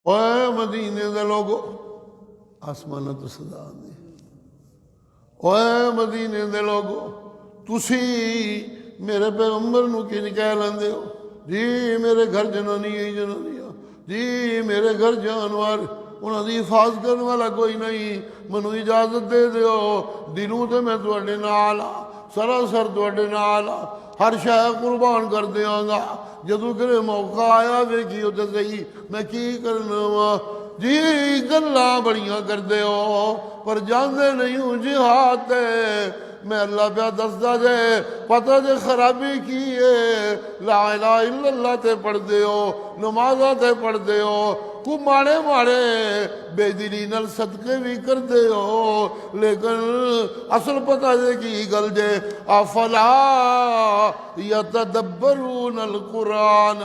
اے مدینے دے لوگو آسمانہ تو صدا آندی اے مدینے دے لوگو تسی میرے پیغمبر نو کی کہہ لیندے ہو جی میرے گھر جنانی ہے جنانیاں جی میرے گھر جانور انہاں دی حفاظت کرنے والا کوئی نہیں منو اجازت دے دیو دنوں تے میں تواڈے نال ہاں سراسر تواڈے نال ہاں ہر شے قربان کر دیاں گا جدوں کرے موقع آیا ویکھیو تے صحیح میں کی کرنا وا جی گلاں بڑیاں کردے ہو پر جاندے نہیں ہوں جہاد تے میں اللہ پہ دسدا جے پتہ جے خرابی کی ہے لا الہ الا اللہ تے پڑھ دے ہو نمازاں تے پڑھ دے ہو کو ماڑے ماڑے بے دلی نال صدقے بھی کر دے ہو لیکن اصل پتہ جے کی گل جے افلا یتدبرون القرآن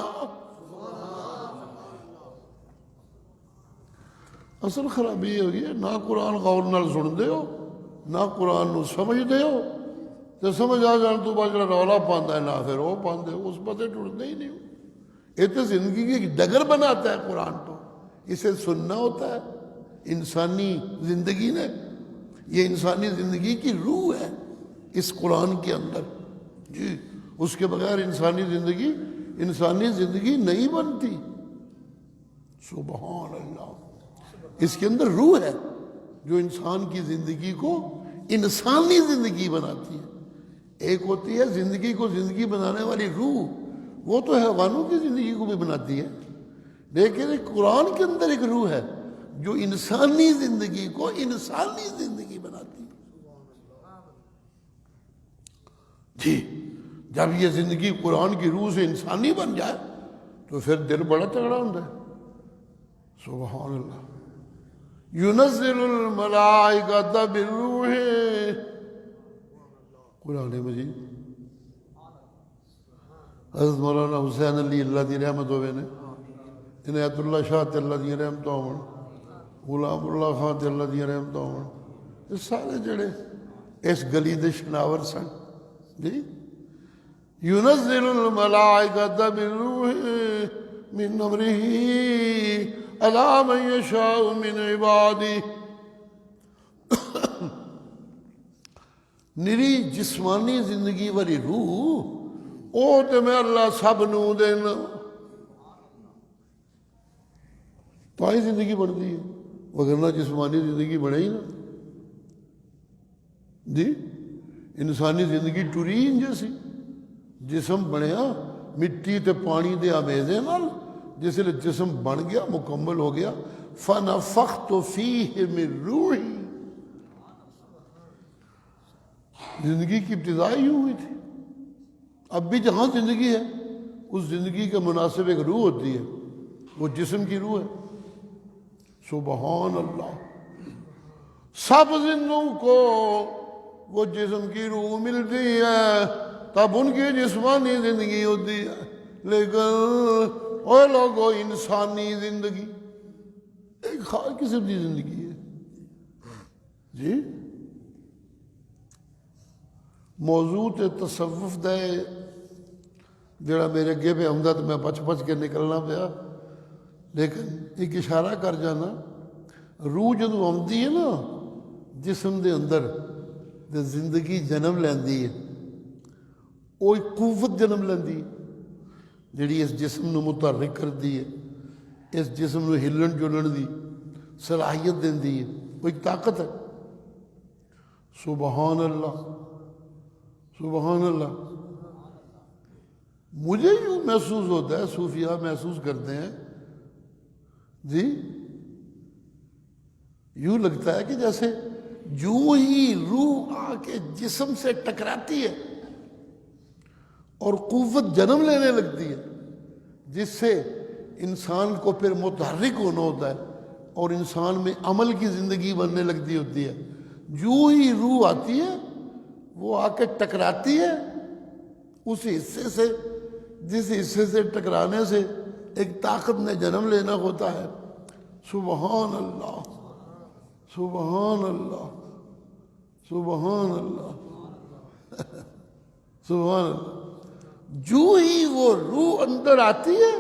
اصل خرابی ہو گئی ہے نہ قرآن غور نال سن دے ہو نہ قرآن نو سمجھ دے ہو تو سمجھ آ جان تو بعد جڑا رولا پاندا ہے نہ پھر وہ پاندے اس پتے ٹوٹتے ہی نہیں ہو یہ تو زندگی کی ایک ڈگر بناتا ہے قرآن تو اسے سننا ہوتا ہے انسانی زندگی نے یہ انسانی زندگی کی روح ہے اس قرآن کے اندر جی اس کے بغیر انسانی زندگی نہیں بنتی سبحان اللہ اس کے اندر روح ہے جو انسان کی زندگی کو انسانی زندگی بناتی ہے ایک ہوتی ہے زندگی کو زندگی بنانے والی روح وہ تو حیوانوں کی زندگی کو بھی بناتی ہے لیکن قرآن کے اندر ایک روح ہے جو انسانی زندگی کو انسانی زندگی بناتی ہے جی جب یہ زندگی قرآن کی روح سے انسانی بن جائے تو پھر دل بڑا تگڑا ہوتا ہے سبحان اللہ ينزل الملائکۃ بالروح قرآن مجید حضرت مولانا حسین علی اللہ دی رحمت ہوئے نے عنایت اللہ شاہ تے اللہ دی رحمت ہون غلام اللہ خان تے اللہ دی رحمت ہون یہ سارے جڑے اس گلی دے شناور سن جی ينزل الملائکۃ بالروح من امرہ علی من یشاء من عبادہ نری جسمانی زندگی والی روح او تے میں اللہ سب نو دینا تو ہی زندگی بڑھتی ہے وگرنہ جسمانی زندگی بڑھے ہی نا جی انسانی زندگی ٹری جیسی جسم بنیا مٹی تے پانی دے آمیزے نال جس لئے جسم بن گیا مکمل ہو گیا فَنَفَخْتُ فِيهِ مِن رُوحِي زندگی کی ابتدا ہی ہوئی تھی اب بھی جہاں زندگی ہے اس زندگی کے مناسب ایک روح ہوتی ہے وہ جسم کی روح ہے سبحان اللہ سب زندوں کو وہ جسم کی روح ملتی ہے تب ان کی جسمانی زندگی ہوتی ہے لیکن اور لوگوں انسانی زندگی ایک خاص قسم کی زندگی ہے جی موضوع تصوف دے جڑا میرے اگے پہ آمدہ تو میں بچ کے نکلنا پیا لیکن ایک اشارہ کر جانا روح جدوں آمدی ہے نا جسم دے اندر تے زندگی جنم لیندی ہے وہ ایک قوت جنم لیندی ہے جڑی اس جسم نو متحرک کر دی ہے اس جسم نو ہلن جلن دی صلاحیت دین دی ہے وہ ایک طاقت ہے سبحان اللہ سبحان اللہ مجھے یوں محسوس ہوتا ہے صوفیہ محسوس کرتے ہیں جی یوں لگتا ہے کہ جیسے جو ہی روح آ کے جسم سے ٹکراتی ہے اور قوت جنم لینے لگتی ہے جس سے انسان کو پھر متحرک ہونا ہوتا ہے اور انسان میں عمل کی زندگی بننے لگتی ہوتی ہے جو ہی روح آتی ہے وہ آ کے ٹکراتی ہے اس حصے سے جس حصے سے ٹکرانے سے ایک طاقت نے جنم لینا ہوتا ہے سبحان اللہ سبحان اللہ سبحان اللہ سبحان اللہ جو ہی وہ روح اندر آتی ہے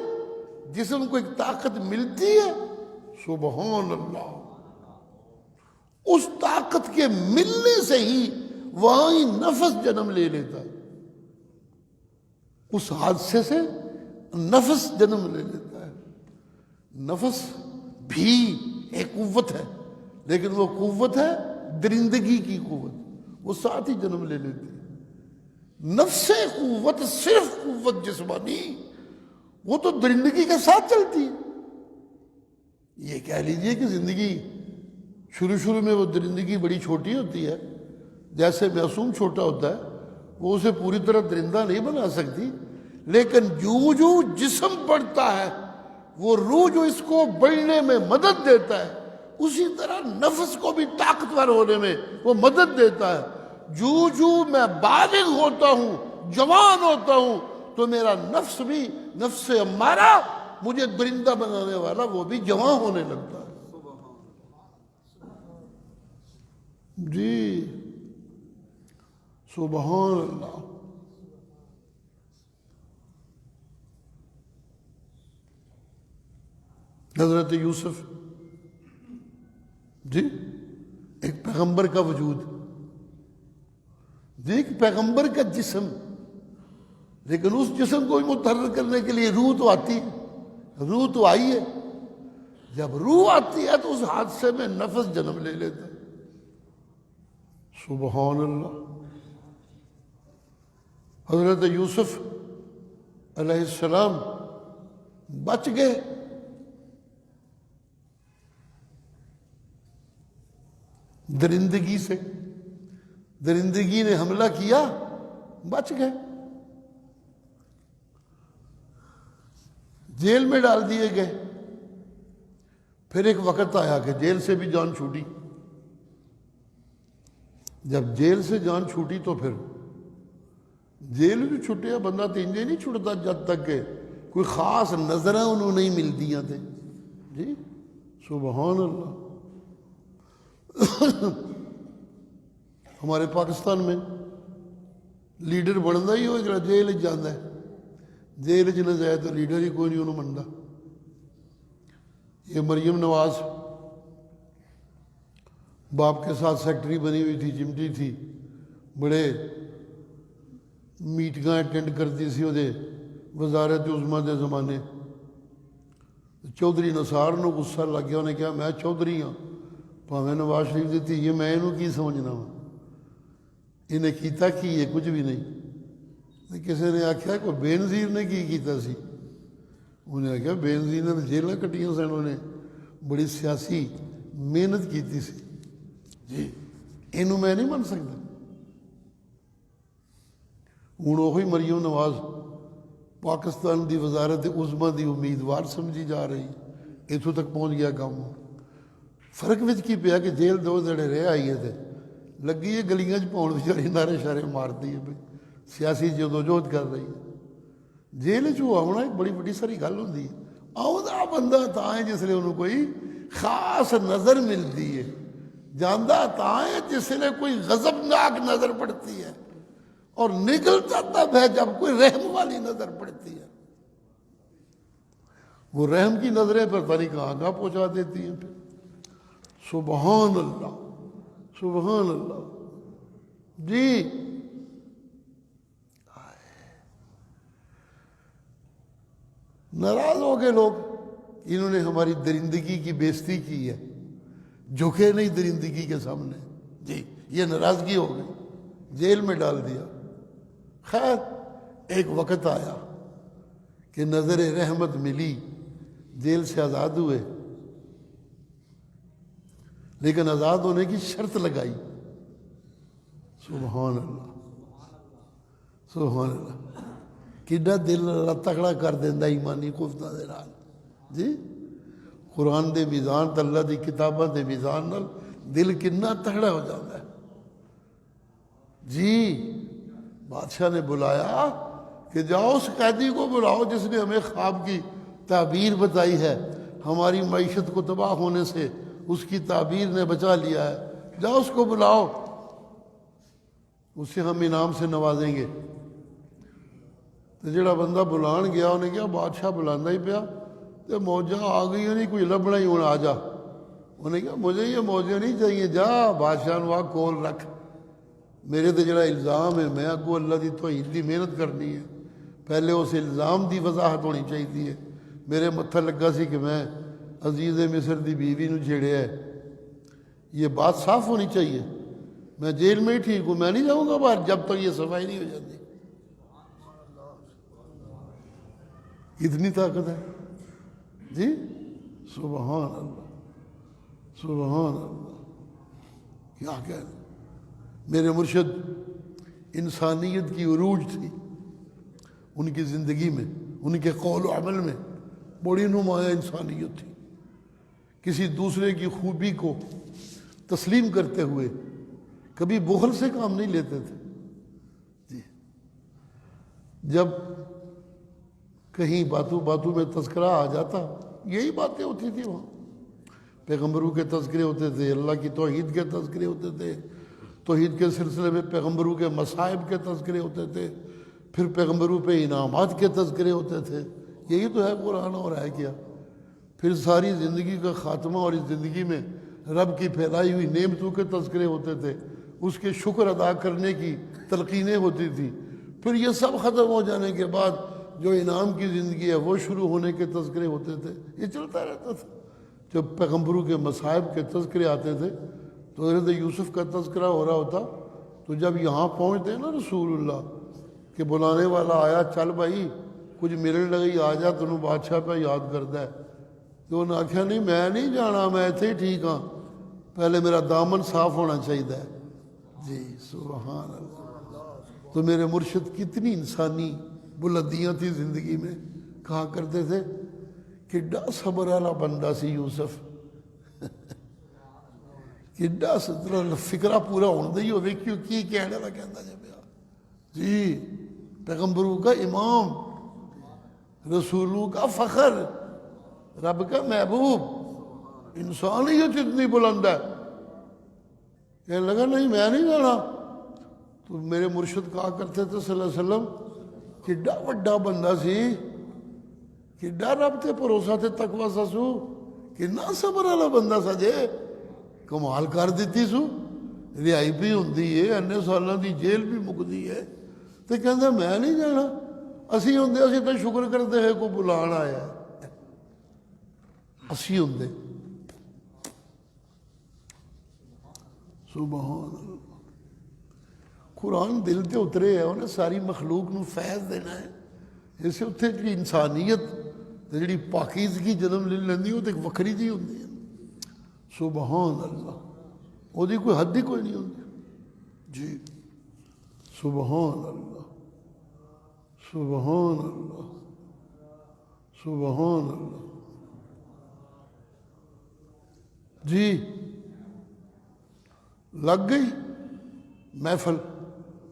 جسم کو ایک طاقت ملتی ہے سبحان اللہ. اس طاقت کے ملنے سے ہی وہاں ہی نفس جنم لے لیتا ہے. اس حادثے سے نفس جنم لے لیتا ہے. نفس بھی ایک قوت ہے، لیکن وہ قوت ہے درندگی کی قوت، وہ ساتھ ہی جنم لے لیتی ہے. نفس قوت صرف قوت جسمانی، وہ تو درندگی کے ساتھ چلتی ہے. یہ کہہ لیجئے کہ زندگی شروع میں وہ درندگی بڑی چھوٹی ہوتی ہے، جیسے معصوم چھوٹا ہوتا ہے، وہ اسے پوری طرح درندہ نہیں بنا سکتی، لیکن جو جسم بڑھتا ہے، وہ روح جو اس کو بڑھنے میں مدد دیتا ہے، اسی طرح نفس کو بھی طاقتور ہونے میں وہ مدد دیتا ہے. جو میں بالغ ہوتا ہوں، جوان ہوتا ہوں، تو میرا نفس بھی، نفس امارہ مجھے درندہ بنانے والا، وہ بھی جوان ہونے لگتا ہے. جی سبحان اللہ. حضرت یوسف جی ایک پیغمبر کا وجود، جی ایک پیغمبر کا جسم، لیکن اس جسم کو متحرک کرنے کے لیے روح تو آتی ہے، روح تو آئی ہے. جب روح آتی ہے تو اس حادثے میں نفس جنم لے لیتا ہے. سبحان اللہ. حضرت یوسف علیہ السلام بچ گئے. درندگی سے، درندگی نے حملہ کیا، بچ گئے. جیل میں ڈال دیے گئے. پھر ایک وقت آیا کہ جیل سے بھی جان چھوٹی. جب جیل سے جان چھوٹی تو پھر جیل بھی چھٹیا، بندہ تینجے نہیں چھٹتا جب تک کہ کوئی خاص نظریں انہوں نہیں ملدیاں تھے. جی سبحان اللہ. ہمارے پاکستان میں لیڈر بنتا ہی ہو جڑا جیل جانا ہے. جیل نہ جائے تو لیڈر ہی کوئی نہیں انہوں منتا. یہ مریم نواز باپ کے ساتھ سیکٹری بنی ہوئی تھی، چمٹی تھی، بڑے میٹنگاں اٹینڈ کرتی سی وہ وزارت عظمیٰ دے زمانے. چودھری نثار نو غصہ لگ گیا. انہیں کہا میں چودھری ہاں، پاویں نواز شریف دیتی یہ میں انہوں کی سمجھنا وا، انہیں کیتا کی یہ کچھ بھی نہیں. کسی نے آخیا کوئی بے نظیر نے کی کیتا سی. انہیں آخیا بے نظیر نے جیلیں کٹیاں سن، انہوں نے بڑی سیاسی محنت کیتی سی. جی اینو میں نہیں من سکتا. ہوں وہی مریم نواز پاکستان دی وزارت عظمیٰ دی امیدوار سمجھی جا رہی. اتوں تک پہنچ گیا کام. فرق وچ کی پیا کہ جیل دو جڑے رہ آئیے تھے لگی ہے گلیاں پاؤن بچاری نعرے شارے مارتی ہے، سیاسی جدوجہد کر رہی ہے. جیل چ آنا ایک بڑی بڑی ساری گل ہوتی ہے. آؤں بندہ تا ہے جس لیے انہوں کوئی خاص نظر ملتی ہے، جاندہ تا ہے جس لیے کوئی غضبناک نظر پڑتی ہے، اور نکلتا تب ہے جب کوئی رحم والی نظر پڑتی ہے. وہ رحم کی نظریں پر پتہ نہیں کہاں پہنچا دیتی ہیں. پھر سبحان اللہ سبحان اللہ. جی ناراض ہو گئے لوگ، انہوں نے ہماری درندگی کی بے عزتی کی ہے، جھکے نہیں درندگی کے سامنے. جی یہ ناراضگی ہو گئی، جیل میں ڈال دیا. خیر ایک وقت آیا کہ نظر رحمت ملی، جیل سے آزاد ہوئے، لیکن آزاد ہونے کی شرط لگائی. سبحان اللہ سبحان اللہ. کڈا دل تکڑا کر دینا ایمانی قوتاں دے نال. جی قرآن دے میزان تے اللہ دی کتاباں دے میزان نال دل کنا تکڑا ہو جاتا ہے. جی بادشاہ نے بلایا کہ جاؤ اس قیدی کو بلاؤ جس نے ہمیں خواب کی تعبیر بتائی ہے، ہماری معیشت کو تباہ ہونے سے اس کی تعبیر نے بچا لیا ہے، جاؤ اس کو بلاؤ، اسے ہم انعام سے نوازیں گے. تو جڑا بندہ بلان گیا انہیں کیا بادشاہ بلانا ہی پیا، تو تو موجہ آ گئی نہیں، کوئی لبنا ہی ہونا، آ جا۔ انہوں نے کہا مجھے یہ موجے نہیں چاہیے، جا بادشاہ نو آ کول رکھ، میرے تے جڑا الزام ہے میں اگو اللہ دی توحید دی محنت کرنی ہے، پہلے اس الزام دی وضاحت ہونی چاہیے۔ میرے متھا لگا سی کہ میں عزیز مصر دی بیوی نو چھیڑیا ہے، یہ بات صاف ہونی چاہیے، میں جیل میں ہی ٹھیک ہوں، میں نہیں جاؤں گا باہر جب تک یہ صفائی نہیں ہو جاتی۔ کتنی طاقت ہے جی، سبحان اللہ، سبحان اللہ، کیا کہنا۔ میرے مرشد انسانیت کی عروج تھی ان کی زندگی میں، ان کے قول و عمل میں بڑی نمایاں انسانیت تھی، کسی دوسرے کی خوبی کو تسلیم کرتے ہوئے کبھی بخل سے کام نہیں لیتے تھے جی۔ جب کہیں باتوں باتوں میں تذکرہ آ جاتا، یہی باتیں ہوتی تھی وہاں، پیغمبروں کے تذکرے ہوتے تھے، اللہ کی توحید کے تذکرے ہوتے تھے، توحید کے سلسلے میں پیغمبروں کے مصائب کے تذکرے ہوتے تھے، پھر پیغمبروں پہ انعامات کے تذکرے ہوتے تھے، یہی تو ہے قرآن، اور ہے کیا۔ پھر ساری زندگی کا خاتمہ اور اس زندگی میں رب کی پھیلائی ہوئی نعمتوں کے تذکرے ہوتے تھے، اس کے شکر ادا کرنے کی تلقینیں ہوتی تھی، پھر یہ سب ختم ہو جانے کے بعد جو انعام کی زندگی ہے وہ شروع ہونے کے تذکرے ہوتے تھے، یہ چلتا رہتا تھا۔ جب پیغمبروں کے مصائب کے تذکرے آتے تھے تو حضرت یوسف کا تذکرہ ہو رہا ہوتا، تو جب یہاں پہنچتے نا رسول اللہ کہ بلانے والا آیا، چل بھائی کچھ ملن لگی، آ جا تنوں بادشاہ پہ یاد کرتا ہے، تو انہوں نے آخیا نہیں میں نہیں جانا، میں ایتھے ہی ٹھیک ہاں، پہلے میرا دامن صاف ہونا چاہیے جی۔ سبحان اللہ۔ تو میرے مرشد کتنی انسانی بلندیاں تھی زندگی میں، کہا کرتے تھے کڈا صبر والا بندہ سی یوسف، کڈا صدر فکرہ پورا ہونے ہی ہوئے، کیوں کی کہنے والا کہتا جب جی، پیغمبروں کا امام، رسولوں کا فخر، رب کا محبوب، انسانیت اتنی بلند ہے، کہنے لگا نہیں میں نہیں جانا۔ تو میرے مرشد کہا کرتے تھے صلی اللہ علیہ وسلم کڈا وڈا بندہ سی، کڈا رب تے بھروسہ تے تقوی سا سو، کنا صبر والا بندہ سا جے، کمال کر دیتی سو، رہائی بھی ہوندی ہے، اننے سالاں دی جیل بھی مکدی ہے، تو کہندا میں نہیں جانا، اسی ہوندے اسی تو شکر کرتے ہیں کوئی بلان آیا ہے، اسی ہوندے۔ سبحان اللہ۔ قرآن دل تے اترے ہے، انہیں ساری مخلوق نو فیض دینا ہے، اسے اتنے جی انسانیت جی پاکیزگی جنم لے لیندی وہ تو ایک وکری جی ہوندی ہے۔ سبحان اللہ، وہ دی کوئی حد ہی کوئی نہیں ہوندی جی۔ سبحان اللہ، سبحان اللہ، سبحان اللہ جی۔ لگ گئی محفل،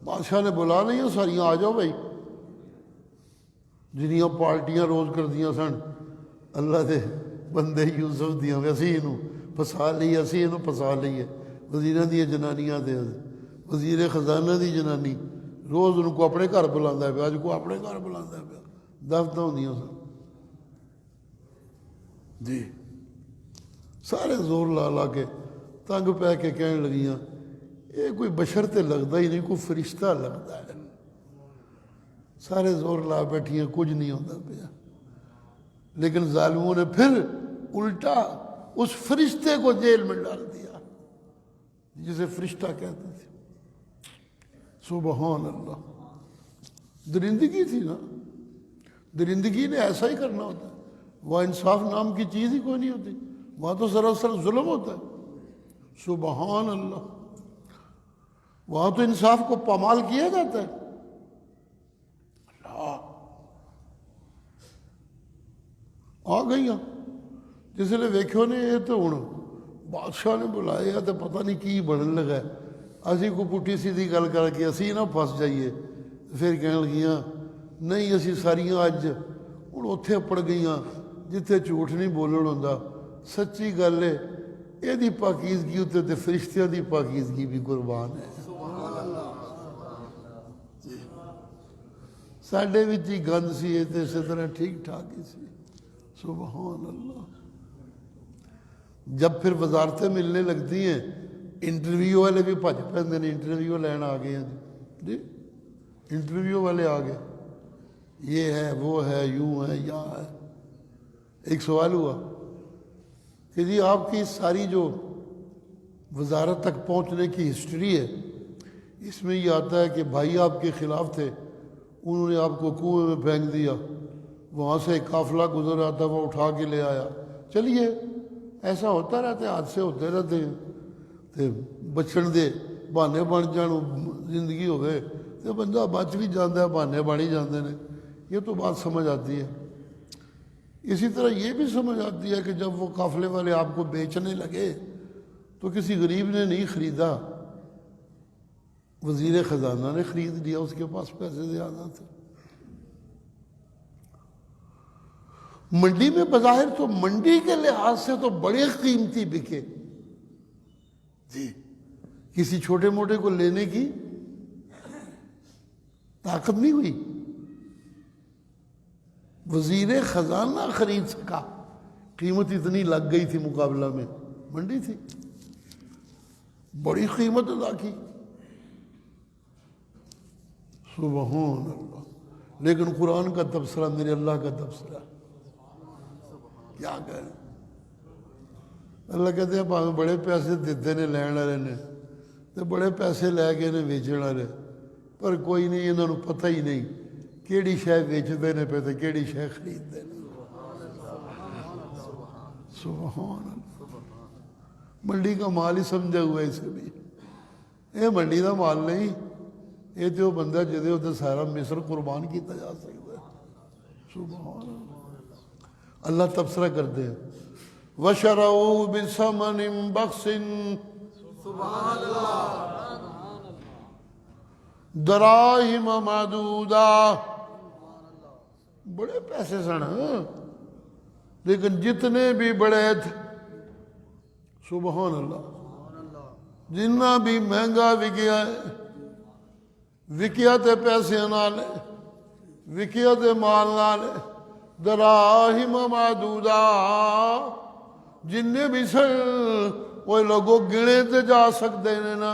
بادشاہ نے بلا نہیں ہے ساریاں آ جاؤ بھائی، جنیاں پارٹیاں روز کر دیا سن اللہ دے بندے یوسف دیاں، اسی انہوں پسا لی، اسی انہوں پسا لیے، وزیراں دی جنانیاں دے، وزیر خزانہ دی جنانی روز ان کو اپنے گھر بلاندا ہے پیا، اج کو اپنے گھر بلاندا ہے پیا، دفتر ہوندیاں سن جی۔ سارے زور لا لا کے تنگ پہ کے کہنے لگیاں یہ کوئی بشر تے لگتا ہی نہیں، کوئی فرشتہ لگتا ہے، سارے زور لا بیٹھیاں کچھ نہیں ہوتا پیا، لیکن ظالموں نے پھر الٹا اس فرشتے کو جیل میں ڈال دیا جسے فرشتہ کہتے تھے۔ سبحان اللہ، درندگی تھی نا، درندگی نے ایسا ہی کرنا ہوتا ہے، وہاں انصاف نام کی چیز ہی کوئی نہیں ہوتی، وہاں تو سراسر ظلم ہوتا ہے۔ سبحان اللہ، وہاں تو انصاف کو پامال کیا جاتا ہے۔ اللہ آ گئی جس لئے ویکھو نے یہ تو ہوں بادشاہ نے بلایا تو پتہ نہیں کی بڑھن لگا ہے، اسی کو پٹھی سیدھی گل کر کے اسی نہ پھس جائیے، پھر کہنے لگیاں نہیں اسی ساریاں اج ہوں اتھے پڑ گئیاں جتھے جھوٹ نہیں بولن ہوندا، سچی گل ہے یہ پاکیزگی اتنے تے فرشتیاں دی پاکیزگی بھی قربان ہے۔ ساڈے وچ ہی گند سی، یہ تے اسی طرح ٹھیک ٹھاک ہی سی۔ سبحان اللہ. جب پھر وزارتیں ملنے لگتی ہیں انٹرویو والے بھی بھج پہ انٹرویو لینا آ گئے ہیں جی انٹرویو والے آ گئے یہ ہے وہ ہے یوں ہے یا ہے. ایک سوال ہوا کہ جی آپ کی ساری جو وزارت تک پہنچنے کی ہسٹری ہے اس میں یہ آتا ہے کہ بھائی آپ کے خلاف تھے انہوں نے آپ کو کنویں میں پھینک دیا وہاں سے ایک قافلہ گزر رہا تھا وہ اٹھا کے لے آیا. چلیے ایسا ہوتا رہتا ہے حادثے ہوتے رہتے ہیں تے بچن دے بہانے بن جان زندگی ہوئے تو بندہ بچ بھی جاتا ہے بہانے بن ہی جاتے ہیں. یہ تو بات سمجھ آتی ہے. اسی طرح یہ بھی سمجھ آتی ہے کہ جب وہ قافلے والے آپ کو بیچنے لگے تو کسی غریب نے نہیں خریدا وزیر خزانہ نے خرید لیا اس کے پاس پیسے زیادہ تھے. منڈی میں بظاہر تو منڈی کے لحاظ سے تو بڑے قیمتی بکے جی کسی چھوٹے موٹے کو لینے کی طاقت نہیں ہوئی. وزیر خزانہ خرید سکا قیمت اتنی لگ گئی تھی مقابلہ میں منڈی تھی بڑی قیمت ادا کی. سبحان اللہ. لیکن قرآن کا تبصرہ میرے اللہ کا تبصرہ کیا کریں. اللہ کہتے ہیں پاویں بڑے پیسے دیتے نے لین والے نے تو بڑے پیسے لے کے نے ویچن والے پر کوئی نہیں انہوں نے پتہ ہی نہیں کیڑی شے ویچتے نے پہ تو کیڑی شے خریدتے ہیں. سبحان اللہ. منڈی کا مال ہی سمجھا ہوا ہے اسے بھی یہ منڈی کا مال نہیں یہ تو بندہ جہدے اتنے سارا مصر قربان کیتا جا سکتا ہے. سبحان اللہ. اللہ تبصرہ کرتے ہیں وَشَرَوْا بِثَمَنٍ بَخْسٍ سبحان اللہ دراہم معدودہ. بڑے پیسے سن لیکن جتنے بھی بڑے تھے سبحان اللہ جتنا بھی مہنگا وکیا ہے وکیا تے پیسے نال وکیا تے مال نال دراہم معدودہ جن بھی سن وہ لوگوں گنے تے جا سکتے ہیں نا.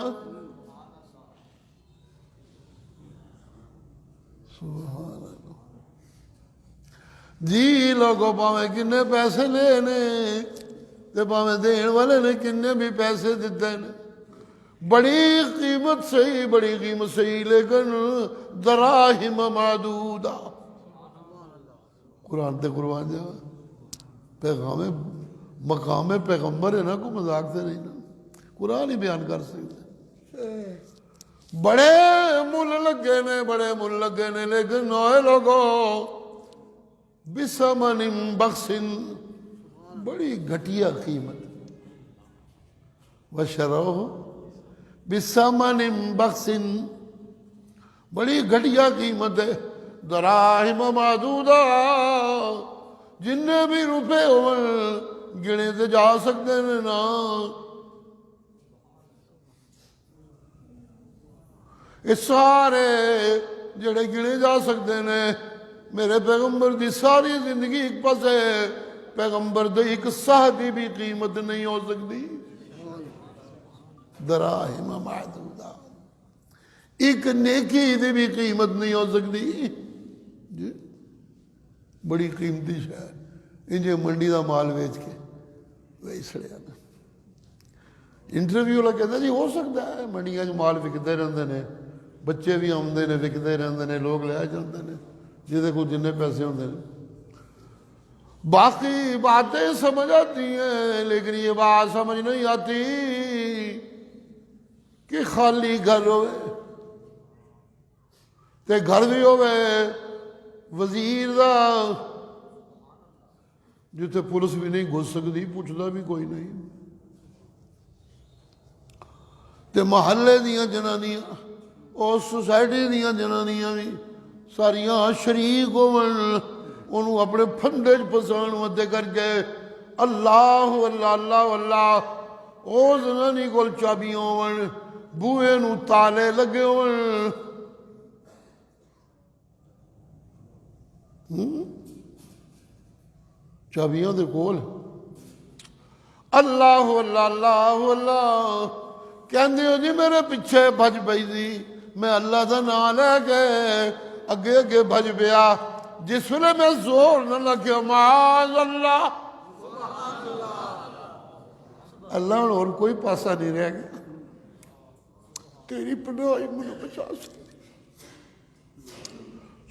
سبحان اللہ. جی لوگوں پاویں کنے پیسے لے نے تے پاویں دین والے نے کنے بھی پیسے دیتے ہیں بڑی قیمت صحیح لیکن دراہم معدودہ. قرآن تے قربان جاوا پیغام مقام پیغمبر ہے نا کوئی مذاق سے نہیں نا قرآن ہی بیان کر سکتے. بڑے مل لگے نے لیکن نوئے لوگوں بثمن بخس بڑی گھٹیا قیمت وشروہ بثمن بخس بڑی گھٹیا قیمت ہے دراہم معدودہ جن بھی روپے گنے تے جا سکتے ہیں نا. یہ سارے جڑے گنے جا سکتے ہیں میرے پیغمبر دی ساری زندگی ایک پاس ہے پیغمبر دی ایک سہ دی بھی قیمت نہیں ہو سکتی. دراہم معدودہ ایک نیکی دی بھی قیمت نہیں ہو سکتی جی بڑی قیمتی شے انجے منڈی دا مال ویچ کے وہی سڑیا نا. انٹرویو والا کہتا جی ہو سکتا ہے منڈیاں مال وکتے رہتے ہیں بچے بھی آتے ہیں وکتے رہتے ہیں لوگ لے جاتے ہیں جہدے کو جن پیسے ہوتے ہیں. باقی باتیں سمجھ آتی ہیں لیکن یہ بات سمجھ نہیں آتی کہ خالی گھر ہوئے تے گھر بھی ہوئے وزیر دا جتے پولیس بھی نہیں گھس سکتی پوچھتا بھی کوئی نہیں تے محلے دیاں جنانیاں اور سوسائٹی دیاں جنانیاں بھی ساریاں شریک ہون انہوں اپنے پھندے پسان ودے کر کے اللہ اللہ اللہ اللہ او زنانی کول چابیاں ہون بوئے نو تالے لگے ہون چابیاں دے کول اللہ اللہ اللہ اللہ کہندے ہو جی میرے پیچھے بھج پئی دی میں اللہ دا نام لے کے اگے اگے بھج پیا جس ویلے میں زور نہ لگیا معاذ اللہ اللہ ہن اور کوئی پاسا نہیں رہ گیا تیری پناہ ہی مجھے بچا سکتی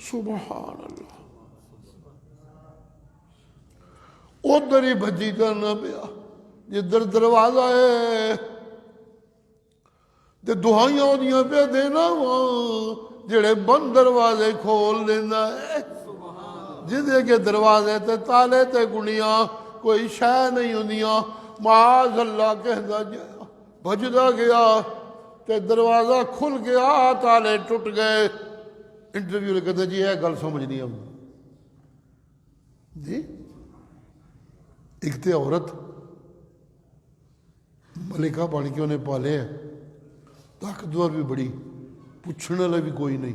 سبحان اللہ ادھر ہی بھجی کرنا پیا جدھر دروازہ ہے تے دعائیاں اودیاں پہ دینا وہاں جڑے بند دروازے کھول دینا ہے جدے کے دروازے تے تالے تے گنیاں کوئی شے نہیں ہوندیاں معاذ اللہ کہندا گیا بھجدا گیا تے دروازہ کھل گیا تالے ٹوٹ گئے انٹرویو کہتے جی یہ گل سمجھ نہیں آؤں جی ایک تے عورت ملکہ بن کے انہیں پالے ہیں طاقتور بھی بڑی پوچھنے والا بھی کوئی نہیں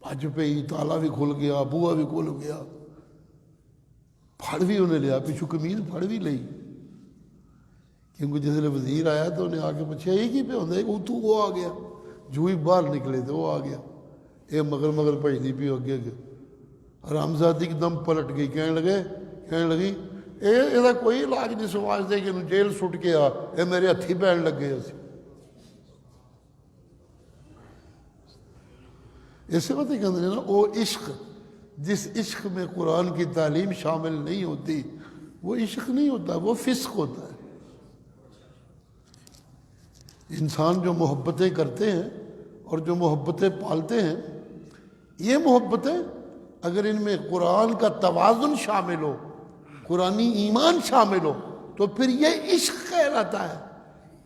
بھج پئی تالا بھی کھل گیا بوا بھی کھل گیا پھڑ بھی انہیں لیا پیچھو قمیض پھڑ بھی لئی کیونکہ جس لئے وزیر آیا تو انہیں آگے پوچھا یہ کی پہ ہوندے تو وہ آ گیا جو ہی باہر نکلے تھے وہ آ گیا اے مگر بھجدی پی اگے اگے حرامزادی ایک دم پلٹ گئی کہنے لگی یہ کوئی علاج نہیں سمجھ دے کہ انہوں جیل سٹ کے آ اے میرے ہتھی پہن لگ گئے اسے بات کہتے ہیں نا وہ عشق جس عشق میں قرآن کی تعلیم شامل نہیں ہوتی وہ عشق نہیں ہوتا وہ فسق ہوتا ہے انسان جو محبتیں کرتے ہیں اور جو محبتیں پالتے ہیں یہ محبتیں اگر ان میں قرآن کا توازن شامل ہو قرآنی ایمان شامل ہو تو پھر یہ عشق کہلاتا ہے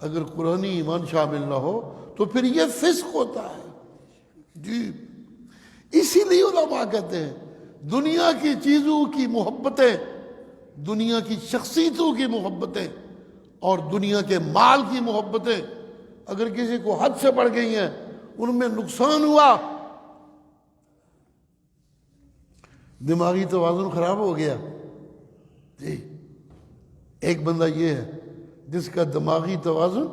اگر قرآنی ایمان شامل نہ ہو تو پھر یہ فسق ہوتا ہے جی اسی لیے علماء کہتے ہیں دنیا کی چیزوں کی محبتیں دنیا کی شخصیتوں کی محبتیں اور دنیا کے مال کی محبتیں اگر کسی کو حد سے بڑھ گئی ہیں ان میں نقصان ہوا دماغی توازن خراب ہو گیا جی ایک بندہ یہ ہے جس کا دماغی توازن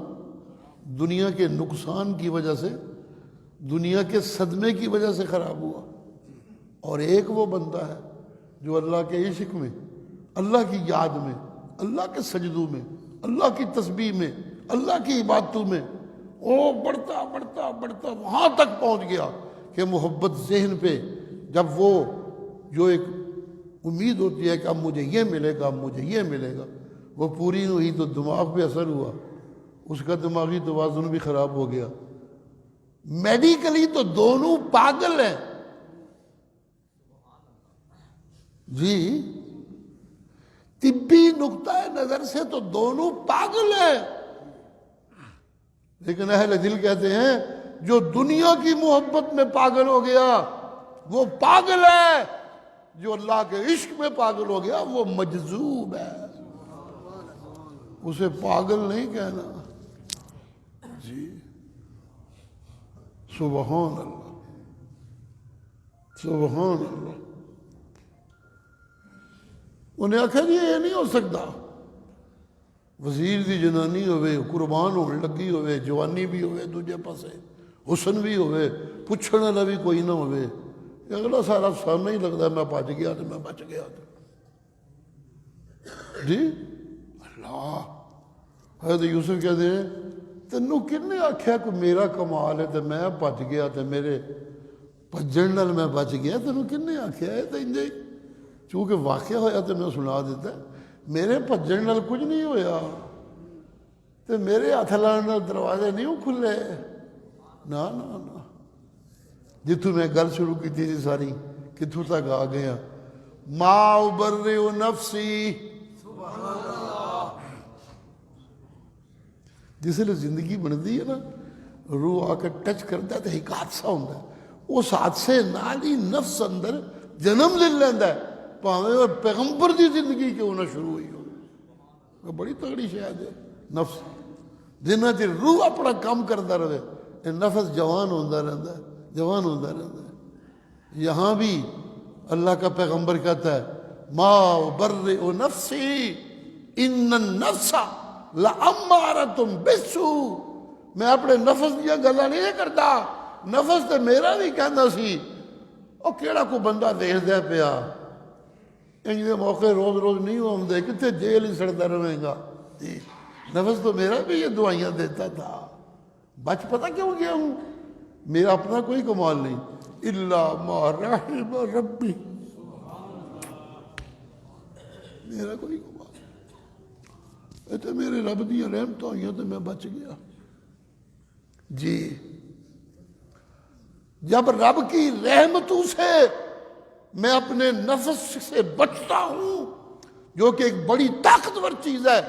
دنیا کے نقصان کی وجہ سے دنیا کے صدمے کی وجہ سے خراب ہوا اور ایک وہ بندہ ہے جو اللہ کے عشق میں اللہ کی یاد میں اللہ کے سجدوں میں اللہ کی تسبیح میں اللہ کی عبادتوں میں وہ بڑھتا بڑھتا بڑھتا وہاں تک پہنچ گیا کہ محبت ذہن پہ جب وہ جو ایک امید ہوتی ہے کہ اب مجھے یہ ملے گا اب مجھے یہ ملے گا وہ پوری نہیں ہوئی تو دماغ پہ اثر ہوا اس کا دماغی توازن بھی خراب ہو گیا میڈیکلی تو دونوں پاگل ہیں جی طبی نقطہ نظر سے تو دونوں پاگل ہیں لیکن اہل دل کہتے ہیں جو دنیا کی محبت میں پاگل ہو گیا وہ پاگل ہے جو اللہ کے عشق میں پاگل ہو گیا وہ مجذوب ہے اسے پاگل نہیں کہنا جی سبحان اللہ سبحان اللہ انہیں آخیا جی یہ نہیں ہو سکتا وزیر دی جنانی ہوئے قربان ہونے لگی ہوئے جوانی بھی ہوئے دوجے پاسے حسن بھی ہوئے پوچھنے والا بھی کوئی نہ ہوئے اگلا سارا سامنے ہی لگتا ہے میں بچ گیا تو میں بچ گیا جی اللہ حضرت یوسف کہتے ہیں تینوں کنے آخیا کوئی میرا کمال ہے تو میں بچ گیا تو میرے بجن نال میں بچ گیا تینوں کنے آخیا ہے تو انجے چونکہ واقعہ ہویا تو میں سنا دیتا میرے بجن نال کچھ نہیں ہویا تو میرے ہاتھ لانے نال دروازے نہیں کھلے نہ نہ نہ جتوں میں گل شروع کی تھی ساری کتوں تک آ گیا ما ابرئ نفسی جس لئے زندگی بنتی ہے نا روح آ کے ٹچ کرتا ہے تو ایک حادثہ ہوتا ہے اس حادثے نال ہی نفس اندر جنم لے لینا ہے پاویں اور پیغمبر دی زندگی کیوں نہ شروع ہوئی ہو بڑی تگڑی شاید ہے نفس جنہ چر روح اپنا کام کرتا رہے نفس جوان ہوتا رہتا ہے جوان ہوتا رہتا ہے یہاں بھی اللہ کا پیغمبر کہتا ہے ما ابرئ نفسی ان النفس لامارۃ بالسوء، میں اپنے نفس دیا گلاں نہیں کرتا، نفس تے میرا بھی کہندا سی او کیڑا کو بندہ دیکھدا پیا، انج دے موقع روز روز نہیں ہوندے، کتے جیل ہی سڑتا رہے گا، جی نفس تو میرا بھی یہ دعائیاں دیتا تھا، بچ پتہ کیوں گیا ہوں، میرا اپنا کوئی کمال نہیں، الا ما رحم ربی، میرا کوئی کمال نہیں، اے تے میرے رب دی رحمتاں ہوئیاں تے میں بچ گیا۔ جی جب رب کی رحمتوں سے میں اپنے نفس سے بچتا ہوں جو کہ ایک بڑی طاقتور چیز ہے،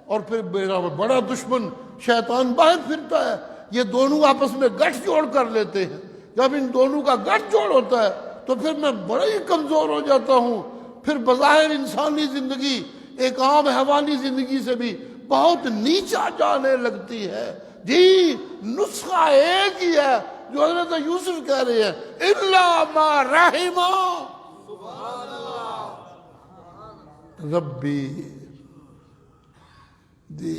اور پھر میرا بڑا دشمن شیطان باہر پھرتا ہے، یہ دونوں آپس میں گٹھ جوڑ کر لیتے ہیں، جب ان دونوں کا گٹھ جوڑ ہوتا ہے تو پھر میں بڑا ہی کمزور ہو جاتا ہوں، پھر بظاہر انسانی زندگی ایک عام حیوانی زندگی سے بھی بہت نیچا جانے لگتی ہے۔ جی نسخہ ایک ہی ہے جو حضرت یوسف کہہ رہے ہیں، الا ما رحم ربی، جی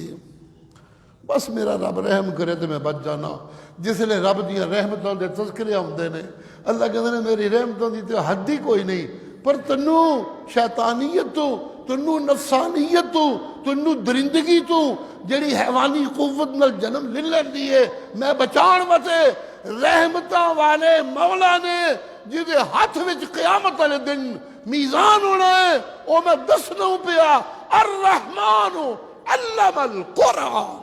بس میرا رب رحم کرے تو میں بچ جانا، جس لئے رب دیا رحمتوں دے تذکرے ہوندے نے، اللہ کہتے ہیں میری رحمتوں دی تو حد ہی کوئی نہیں، پر تنو شیطانیت تو، تنو نفسانیت تو، تنو درندگی تو جڑی حیوانی قوت نال جنم لے لیندی ہے، میں بچان واسطے رحمتاں والے مولا نے جدے ہاتھ وچ قیامت والے دن میزان ہونا ہے، او میں دسنا پیا الرحمن علم القرآن،